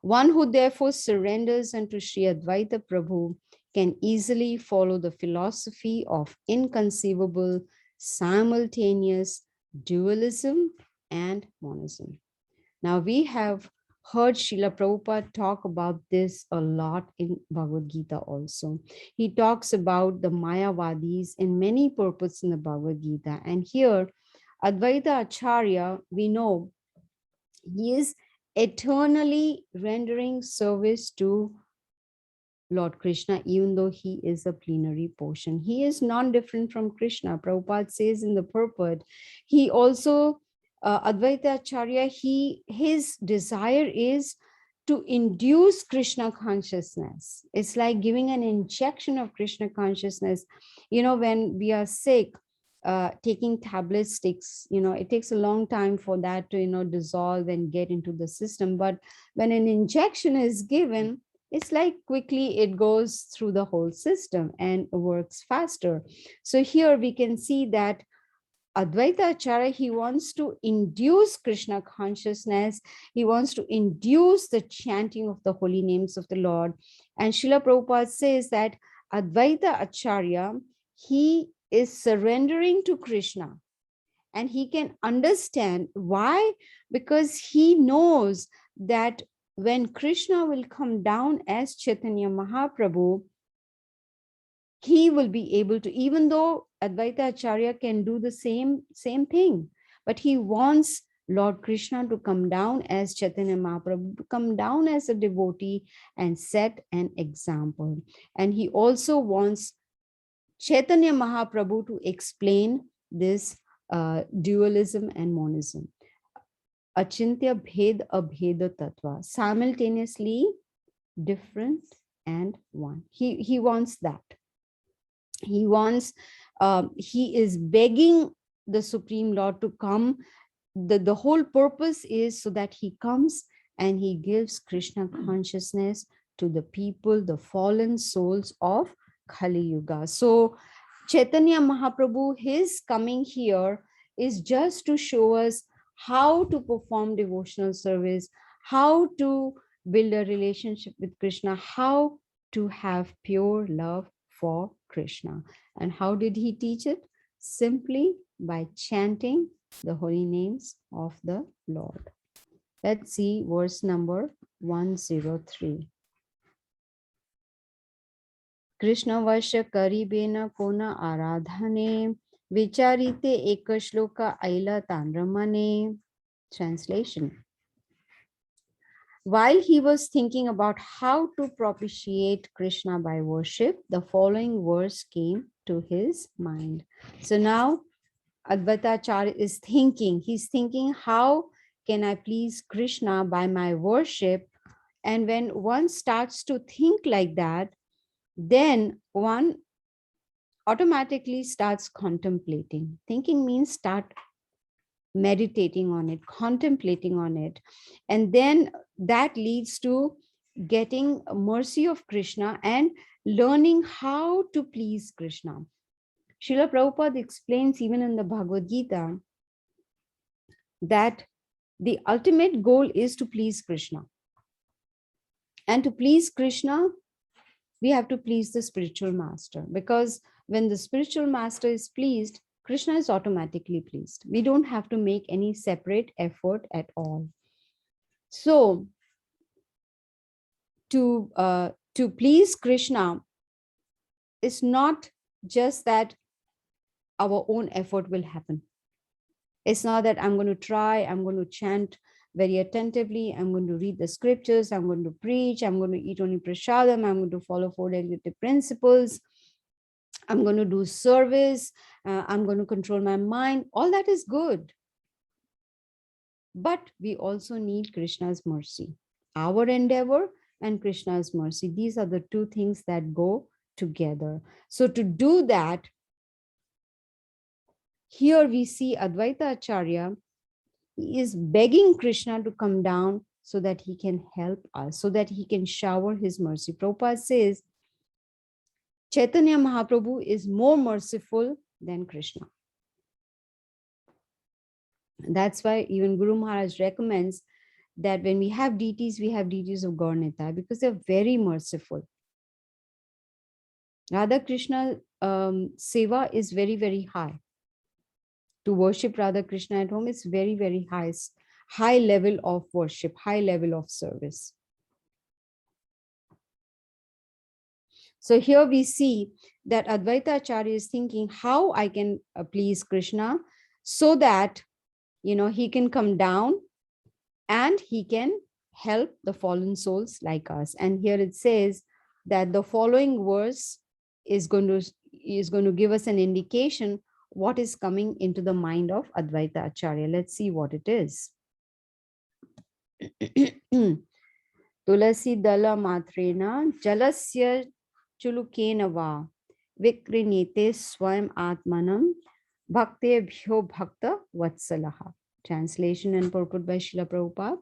[SPEAKER 1] One who therefore surrenders unto Sri Advaita Prabhu can easily follow the philosophy of inconceivable, simultaneous dualism and monism. Now we have heard Srila Prabhupada talk about this a lot in Bhagavad Gita also. He talks about the Mayavadis in many purports in the Bhagavad Gita. And here, Advaita Acharya, we know, he is eternally rendering service to Lord Krishna, even though he is a plenary portion. He is non-different from Krishna. Prabhupada says in the purport, he also, Advaita Acharya, his desire is to induce Krishna consciousness. It's like giving an injection of Krishna consciousness. You know, when we are sick, taking tablets takes, it takes a long time for that to, dissolve and get into the system. But when an injection is given, it's like quickly it goes through the whole system and works faster. So here we can see that Advaita Acharya, he wants to induce Krishna consciousness. He wants to induce the chanting of the holy names of the Lord. And Srila Prabhupada says that Advaita Acharya, he is surrendering to Krishna. And he can understand why, because he knows that when Krishna will come down as Chaitanya Mahaprabhu, he will be able to, even though Advaita Acharya can do the same thing, but he wants Lord Krishna to come down as Chaitanya Mahaprabhu, to come down as a devotee and set an example. And he also wants Chaitanya Mahaprabhu to explain this dualism and monism. Achintya bhed abheda tattva, simultaneously different and one. He wants that. He wants, he is begging the Supreme Lord to come. The whole purpose is so that he comes and he gives Krishna consciousness to the people, the fallen souls of Kali Yuga. So Chaitanya Mahaprabhu, his coming here is just to show us how to perform devotional service, how to build a relationship with Krishna, how to have pure love for Krishna. And how did he teach it? Simply by chanting the holy names of the Lord. Let's see verse number 103. Krishna Vasha Karibena Kona Aradhane Vicharite Ekashloka Aila Tandramane. Translation. While he was thinking about how to propitiate Krishna by worship, the following verse came to his mind. So now Advaita Acharya is thinking, he's thinking, how can I please Krishna by my worship? And when one starts to think like that, then one automatically starts contemplating. Thinking means start meditating on it, contemplating on it. And then that leads to getting mercy of Krishna and learning how to please Krishna. Srila Prabhupada explains even in the Bhagavad Gita that the ultimate goal is to please Krishna. And to please Krishna, we have to please the spiritual master, because when the spiritual master is pleased, Krishna is automatically pleased. We don't have to make any separate effort at all. So to please Krishna is not just that our own effort will happen. It's not that I'm going to try, I'm going to chant very attentively, I'm going to read the scriptures, I'm going to preach, I'm going to eat only prasadam, I'm going to follow 4 regulative principles, I'm going to do service, I'm going to control my mind. All that is good. But we also need Krishna's mercy. Our endeavor and Krishna's mercy. These are the two things that go together. So to do that, here we see Advaita Acharya is begging Krishna to come down so that he can help us, so that he can shower his mercy. Prabhupada says, Chaitanya Mahaprabhu is more merciful than Krishna. That's why even Guru Maharaj recommends that when we have deities of Gaur-Nitai, because they're very merciful. Radha Krishna seva is very, very high. To worship Radha Krishna at home is very, very high level of worship, high level of service. So here we see that Advaita Acharya is thinking how I can please Krishna so that, he can come down and he can help the fallen souls like us. And here it says that the following verse is going to give us an indication what is coming into the mind of Advaita Acharya. Let's see what it is. Tulasi dala matrena jalasya chulukena va vikrinite swayam atmanam Bhaktebhyo Bhakta Vatsalaha. Translation and purport by Srila Prabhupada.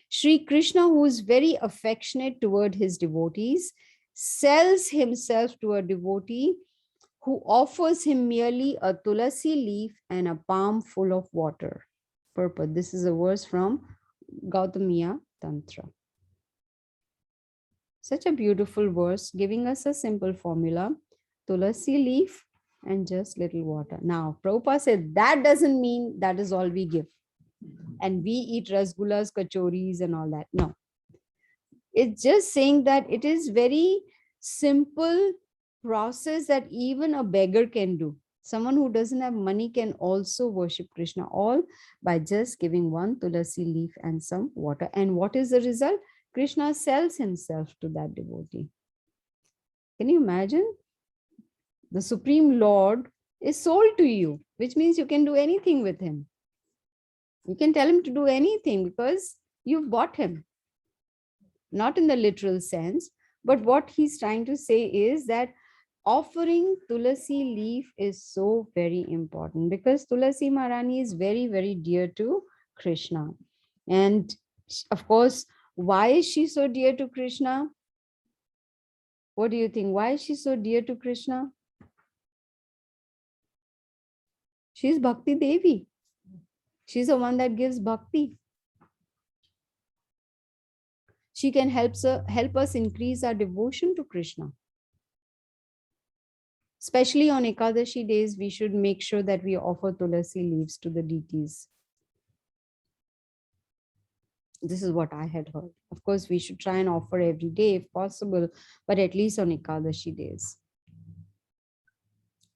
[SPEAKER 1] Sri Krishna, who is very affectionate toward his devotees, sells himself to a devotee who offers him merely a tulasi leaf and a palm full of water. Purport. This is a verse from Gautamiya Tantra. Such a beautiful verse giving us a simple formula: tulasi leaf and just little water. Now, Prabhupada said that doesn't mean that is all we give. And we eat rasgullas, kachoris, and all that. No. It's just saying that it is very simple process that even a beggar can do. Someone who doesn't have money can also worship Krishna, all by just giving one tulasi leaf and some water. And what is the result? Krishna sells himself to that devotee. Can you imagine? The Supreme Lord is sold to you, which means you can do anything with him. You can tell him to do anything because you've bought him. Not in the literal sense, but what he's trying to say is that offering tulasi leaf is so very important because Tulasi Maharani is very, very dear to Krishna. And of course, why is she so dear to Krishna? What do you think? Why is she so dear to Krishna? She's Bhakti Devi. She's the one that gives bhakti. She can help us increase our devotion to Krishna. Especially on Ekadashi days, we should make sure that we offer tulasi leaves to the deities. This is what I had heard. Of course, we should try and offer every day if possible, but at least on Ekadashi days.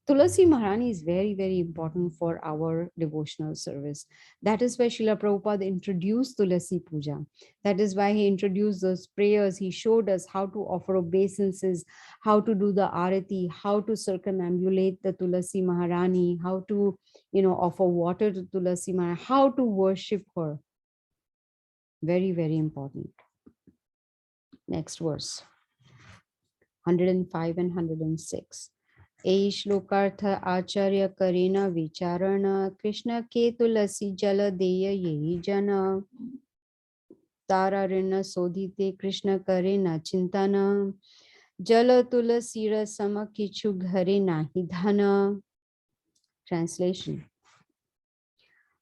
[SPEAKER 1] Tulasi Maharani is very, very important for our devotional service. That is why Srila Prabhupada introduced Tulasi Puja. That is why he introduced those prayers. He showed us how to offer obeisances, how to do the arati, how to circumambulate the Tulasi Maharani, how to, offer water to Tulasi Maharani, how to worship her. Very, very important. Next verse, 105 and 106. ए श्लोकार्थ आचार्य करेना विचारण कृष्ण के तुलसी जल देय यही जन ताराऋण शोधिते कृष्ण करे न चिंतन जल तुलसी रसम किछु घरे नाही धन. Translation.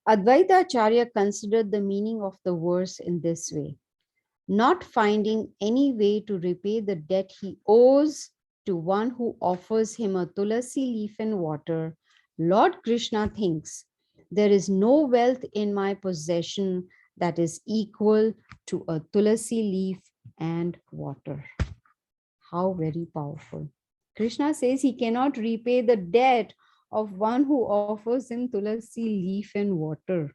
[SPEAKER 1] Advaita Acharya considered the meaning of the verse in this way: not finding any way to repay the debt he owes to one who offers him a tulasi leaf and water, Lord Krishna thinks, there is no wealth in my possession that is equal to a tulasi leaf and water. How very powerful. Krishna says he cannot repay the debt of one who offers him tulasi leaf and water.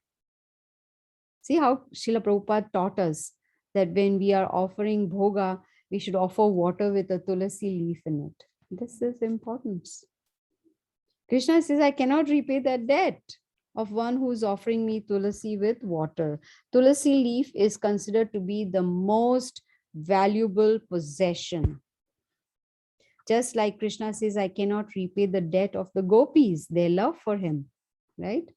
[SPEAKER 1] See how Srila Prabhupada taught us that when we are offering bhoga, we should offer water with a tulasi leaf in it. This is importance. Krishna says, I cannot repay that debt of one who is offering me tulasi with water. Tulasi leaf is considered to be the most valuable possession. Just like Krishna says, I cannot repay the debt of the gopis, their love for him, right?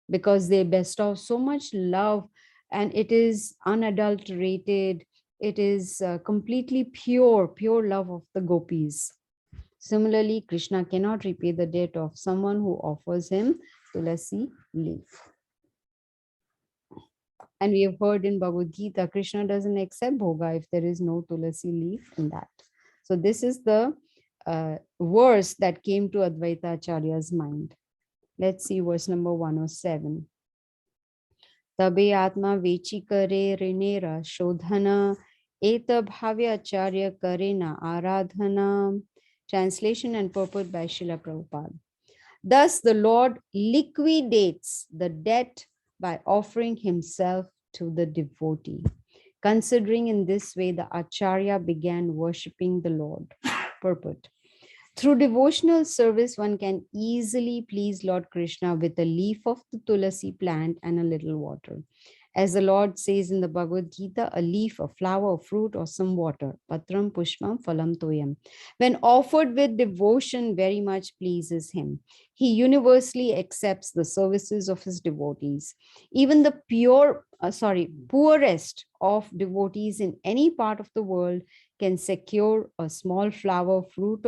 [SPEAKER 1] Because they bestow so much love and it is unadulterated. It is completely pure love of the gopis. Similarly, Krishna cannot repay the debt of someone who offers him tulasi leaf. And we have heard in Bhagavad Gita, Krishna doesn't accept bhoga if there is no tulasi leaf in that. So this is the verse that came to Advaita Acharya's mind. Let's see verse number 107. तबे आत्मा वेची करे ऋणेरा शोधना एत भाव्य आचार्य करे न आराधना. Translation and purport by Srila Prabhupada. Thus the Lord liquidates the debt by offering himself to the devotee. Considering in this way, the Acharya began worshipping the Lord. Purport. Through devotional service, one can easily please Lord Krishna with a leaf of the tulasi plant and a little water. As the Lord says in the Bhagavad Gita, a leaf, a flower, a fruit, or some water. Patram pushpam phalam toyam. When offered with devotion, very much pleases him. He universally accepts the services of his devotees. Even the poorest of devotees in any part of the world can secure a small flower, fruit,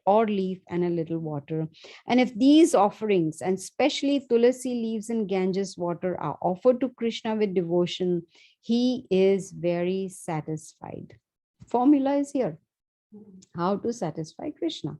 [SPEAKER 1] or leaf and a little water. And if these offerings, and especially tulasi leaves and Ganges water, are offered to Krishna with devotion, he is very satisfied. Formula is here. How to satisfy Krishna.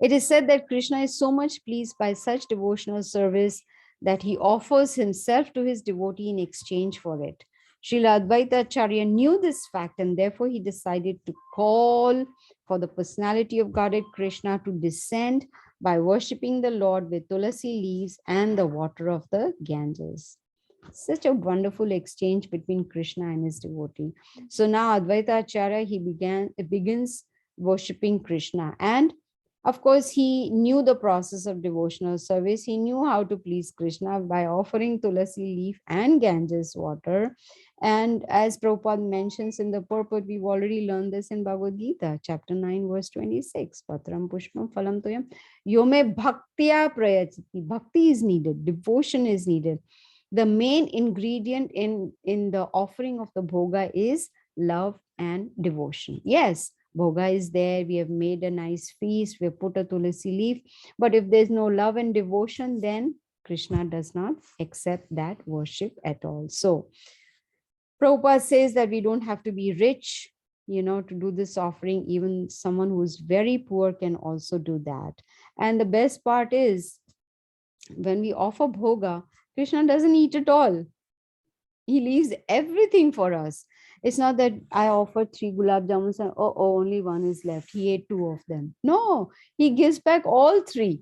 [SPEAKER 1] It is said that Krishna is so much pleased by such devotional service that he offers himself to his devotee in exchange for it. Srila Advaita Acharya knew this fact, and therefore he decided to call for the personality of Godhead Krishna to descend by worshipping the Lord with tulasi leaves and the water of the Ganges. Such a wonderful exchange between Krishna and his devotee. So now Advaita Acharya, he begins worshipping Krishna, and of course, he knew the process of devotional service. He knew how to please Krishna by offering tulasi leaf and Ganges water. And as Prabhupada mentions in the purport, we've already learned this in Bhagavad Gita, chapter 9, verse 26. Patram pushpam phalam toyam. Yome bhaktya prayachiti. Bhakti is needed. Devotion is needed. The main ingredient in the offering of the bhoga is love and devotion. Yes, bhoga is there, we have made a nice feast, we have put a tulasi leaf, but if there's no love and devotion, then Krishna does not accept that worship at all. So Prabhupada says that we don't have to be rich, to do this offering. Even someone who's very poor can also do that. And the best part is, when we offer bhoga, Krishna doesn't eat it all. He leaves everything for us. It's not that I offered 3 gulab jamuns and only one is left. He ate 2 of them. No, he gives back all 3.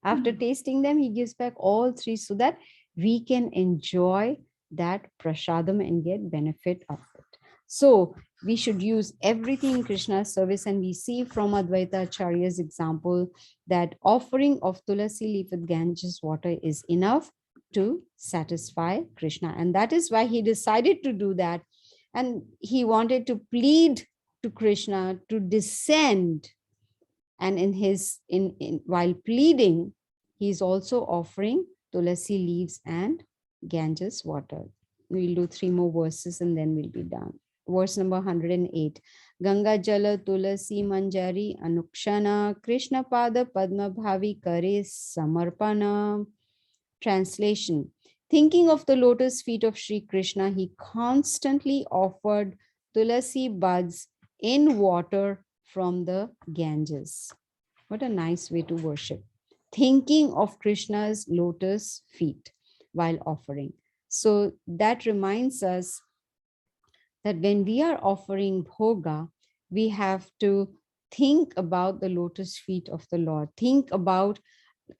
[SPEAKER 1] After tasting them, he gives back all 3 so that we can enjoy that prasadam and get benefit of it. So we should use everything in Krishna's service, and we see from Advaita Acharya's example that offering of tulasi leaf with Ganges water is enough to satisfy Krishna. And that is why he decided to do that. And he wanted to plead to Krishna to descend. And while pleading, he's also offering tulasi leaves and Ganges water. We'll do 3 more verses and then we'll be done. Verse number 108. Ganga jala tulasi manjari anukshana Krishna pada padma bhavi kare samarpana. Translation. Thinking of the lotus feet of Sri Krishna, he constantly offered tulasi buds in water from the Ganges. What a nice way to worship. Thinking of Krishna's lotus feet while offering. So that reminds us that when we are offering bhoga, we have to think about the lotus feet of the Lord. Think about,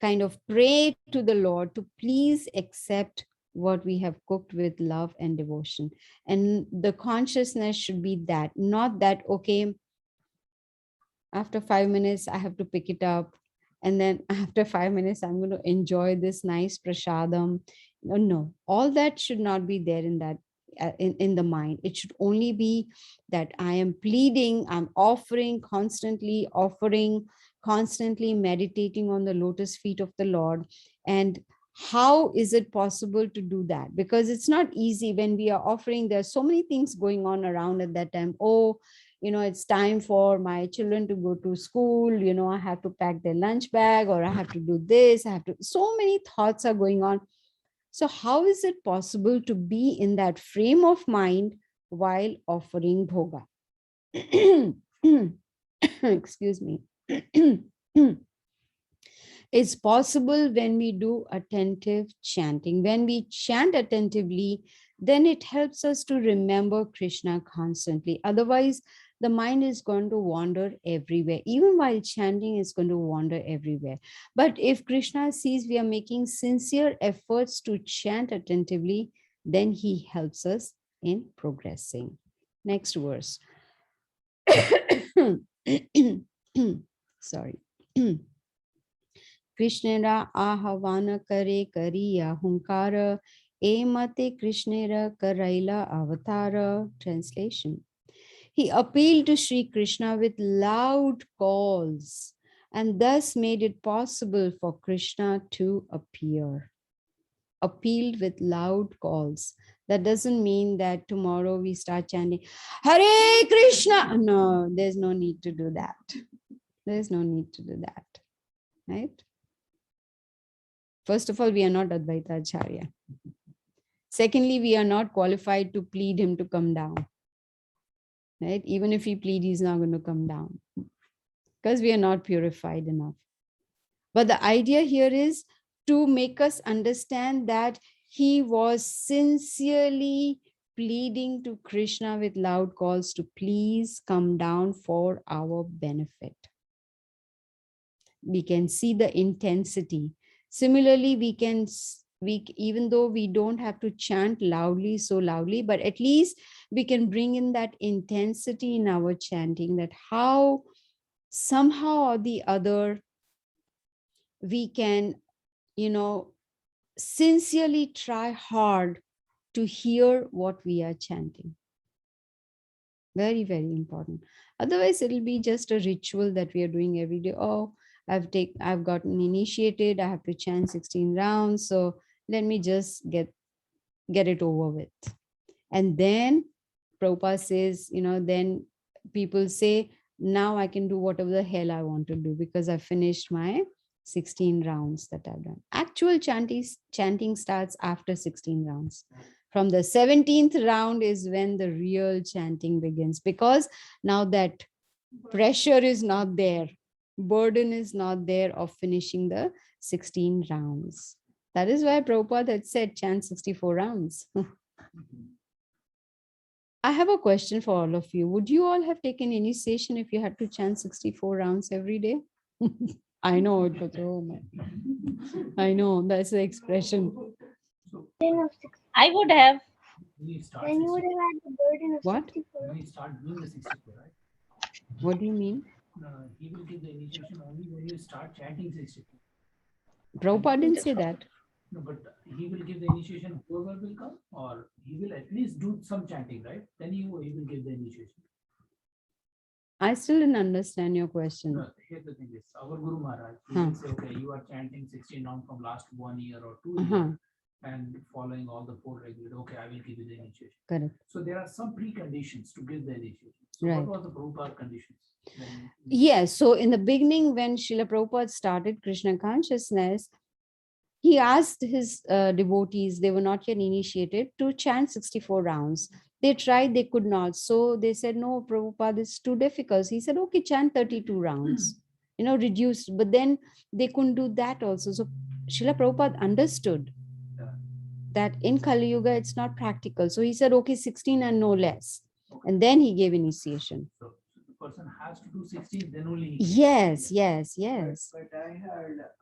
[SPEAKER 1] kind of pray to the Lord to please accept what we have cooked with love and devotion. And the consciousness should be that, not that, okay, after 5 minutes, I have to pick it up. And then after 5 minutes, I'm going to enjoy this nice prasadam. No, all that should not be there in that, in the mind. It should only be that I am pleading, I'm offering, constantly meditating on the lotus feet of the Lord. And how is it possible to do that? Because it's not easy when we are offering. There's so many things going on around at that time. Oh, it's time for my children to go to school. I have to pack their lunch bag, or I have to do this. So many thoughts are going on. So how is it possible to be in that frame of mind while offering bhoga? Excuse me. It's possible when we do attentive chanting. When we chant attentively, then it helps us to remember Krishna constantly. Otherwise, the mind is going to wander everywhere. Even while chanting, it's going to wander everywhere. But if Krishna sees we are making sincere efforts to chant attentively, then he helps us in progressing. Next verse. Sorry. Krishnera ahavana kare kariya hunkara Emate Krishnera Karaila Avatara. Translation. He appealed to Sri Krishna with loud calls and thus made it possible for Krishna to appear. Appealed with loud calls. That doesn't mean that tomorrow we start chanting, Hare Krishna. No, there's no need to do that. There's no need to do that. Right? First of all, we are not Advaita Acharya. Secondly, we are not qualified to plead him to come down. Right? Even if we plead, he's not going to come down because we are not purified enough. But the idea here is to make us understand that he was sincerely pleading to Krishna with loud calls to please come down for our benefit. We can see the intensity. Similarly, even though we don't have to chant loudly, so loudly, but at least we can bring in that intensity in our chanting, that how somehow or the other we can, sincerely try hard to hear what we are chanting. Very, very important. Otherwise, it'll be just a ritual that we are doing every day. Oh, I've gotten initiated. I have to chant 16 rounds. So let me just get it over with. And then Prabhupada says, then people say, now I can do whatever the hell I want to do because I finished my 16 rounds that I've done. Actual chanting starts after 16 rounds. From the 17th round is when the real chanting begins, because now that pressure is not there, burden is not there of finishing the 16 rounds. That is why Prabhupada had said chant 64 rounds. I have a question for all of you. Would you all have taken initiation if you had to chant 64 rounds every day? I know it was, oh man. I know, that's the expression.
[SPEAKER 5] I would have.
[SPEAKER 3] When you start
[SPEAKER 7] Then you would
[SPEAKER 3] 64,
[SPEAKER 7] have had the burden of
[SPEAKER 1] What?
[SPEAKER 7] 64.
[SPEAKER 3] when you start doing the 64, right?
[SPEAKER 1] What do you mean?
[SPEAKER 3] No, he will give the initiation only when you start chanting 64.
[SPEAKER 1] Prabhupada didn't say that.
[SPEAKER 3] No, but he will give the initiation whoever will come, or he will at least do some chanting, right? Then he will give the initiation.
[SPEAKER 1] I still didn't understand your question.
[SPEAKER 3] No, here the thing is, our Guru Maharaj, he will say, okay, you are chanting 16 rounds from last 1 year or 2 years, and following all the 4 regular, okay, I will give you the initiation.
[SPEAKER 1] Correct.
[SPEAKER 3] So there are some preconditions to give the initiation. So
[SPEAKER 1] Right.
[SPEAKER 3] what was the Prabhupada conditions?
[SPEAKER 1] Yes, so in the beginning, when Srila Prabhupada started Krishna consciousness, he asked his devotees, they were not yet initiated, to chant 64 rounds. They tried, they could not. So they said, no, Prabhupada, it's too difficult. He said, okay, chant 32 rounds, reduced. But then they couldn't do that also. So Srila Prabhupada understood that in Kali Yuga, it's not practical. So he said, okay, 16 and no less. And then he gave initiation.
[SPEAKER 3] So the person has to do 16, then only he
[SPEAKER 1] Yes.
[SPEAKER 6] But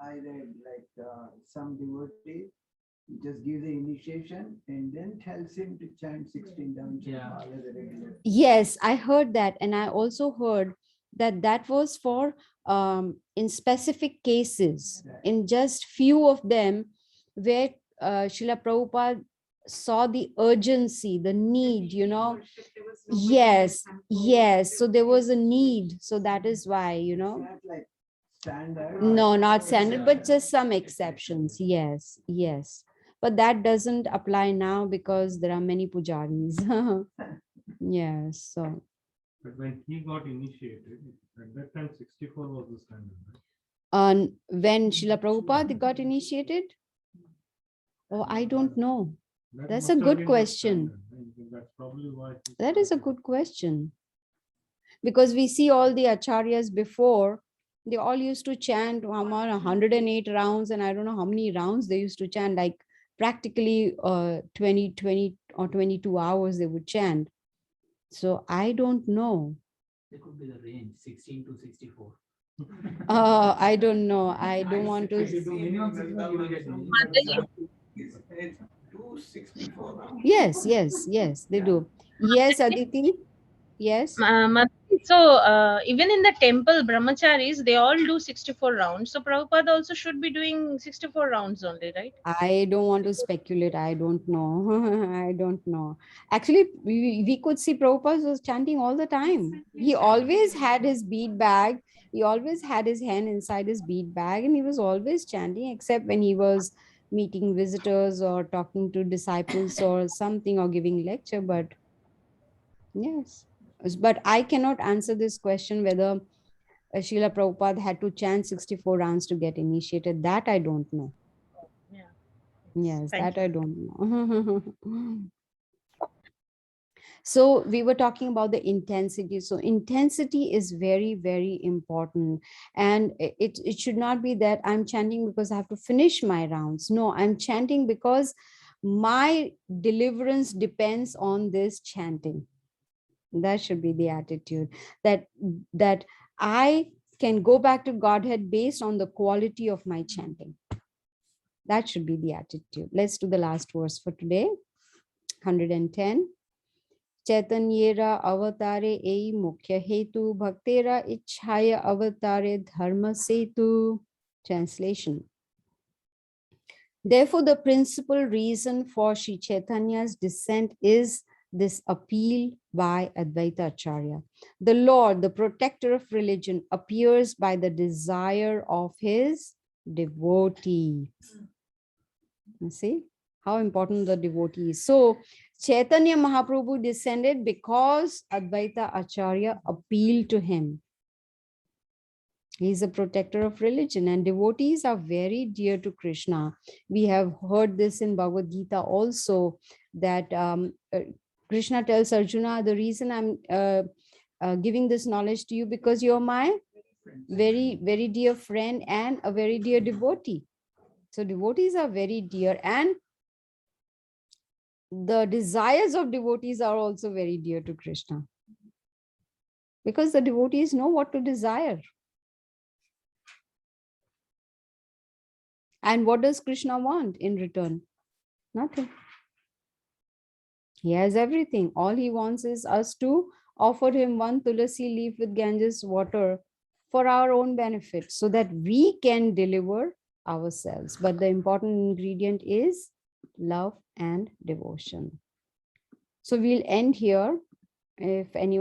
[SPEAKER 6] I read like some devotee just give the initiation and then tells him to chant 16 down to
[SPEAKER 3] Yeah.
[SPEAKER 6] follow the regular.
[SPEAKER 1] Yes, I heard that. And I also heard that was for in specific cases, in just few of them where Srila Prabhupada saw the urgency, the need, Yes. So there was a need. So that is why,
[SPEAKER 6] It's not like standard.
[SPEAKER 1] No, not standard, but just some exceptions. Yes. But that doesn't apply now because there are many pujaris. Yes. So
[SPEAKER 8] But when he got initiated, at that time 64 was the standard, right?
[SPEAKER 1] when Srila Prabhupada got initiated, oh, I don't know.
[SPEAKER 8] That
[SPEAKER 1] That's
[SPEAKER 8] must
[SPEAKER 1] a
[SPEAKER 8] have
[SPEAKER 1] good
[SPEAKER 8] been the
[SPEAKER 1] question.
[SPEAKER 8] standard, right? That's probably why.
[SPEAKER 1] That is a good question. Because we see all the acharyas before, they all used to chant 108 rounds, and I don't know how many rounds they used to chant, like practically 20 or 22 hours they would chant. So I don't know.
[SPEAKER 3] There could be the range 16 to 64.
[SPEAKER 1] I don't know. I don't want to.
[SPEAKER 3] If you do minimum 61, you will get
[SPEAKER 6] It's 264 rounds.
[SPEAKER 1] Yes, they do. Yes, Aditi. Yes.
[SPEAKER 5] So even in the temple, brahmacharis, they all do 64 rounds. So Prabhupada also should be doing 64 rounds only, right?
[SPEAKER 1] I don't want to speculate. I don't know. I don't know. Actually, we could see Prabhupada was chanting all the time. He always had his bead bag. He always had his hand inside his bead bag, and he was always chanting, except when he was meeting visitors or talking to disciples or something or giving lecture. But yes, but I cannot answer this question whether Srila Prabhupada had to chant 64 rounds to get initiated. That I don't know.
[SPEAKER 5] Yeah.
[SPEAKER 1] Yes,
[SPEAKER 5] Thank
[SPEAKER 1] that
[SPEAKER 5] you.
[SPEAKER 1] I don't know. So we were talking about the intensity. So intensity is very, very important. And it should not be that I'm chanting because I have to finish my rounds. No, I'm chanting because my deliverance depends on this chanting. That should be the attitude, that I can go back to Godhead based on the quality of my chanting. That should be the attitude. Let's do the last verse for today. 110. Chaitanyera avatare ei mukhya hetu bhaktera ichhaya avatare dharma setu. Translation. Therefore, the principal reason for Sri Chaitanya's descent is this appeal by Advaita Acharya. The Lord, the protector of religion, appears by the desire of his devotee. You see how important the devotee is. So Chaitanya Mahaprabhu descended because Advaita Acharya appealed to him. He is a protector of religion, and devotees are very dear to Krishna. We have heard this in Bhagavad Gita also, that Krishna tells Arjuna, the reason I'm giving this knowledge to you because you're my very, very dear friend and a very dear devotee. So devotees are very dear, and the desires of devotees are also very dear to Krishna, because the devotees know what to desire. And what does Krishna want in return? Nothing. He has everything. All he wants is us to offer him one tulasi leaf with Ganges water for our own benefit, so that we can deliver ourselves. But the important ingredient is love and devotion. So we'll end here. If anyone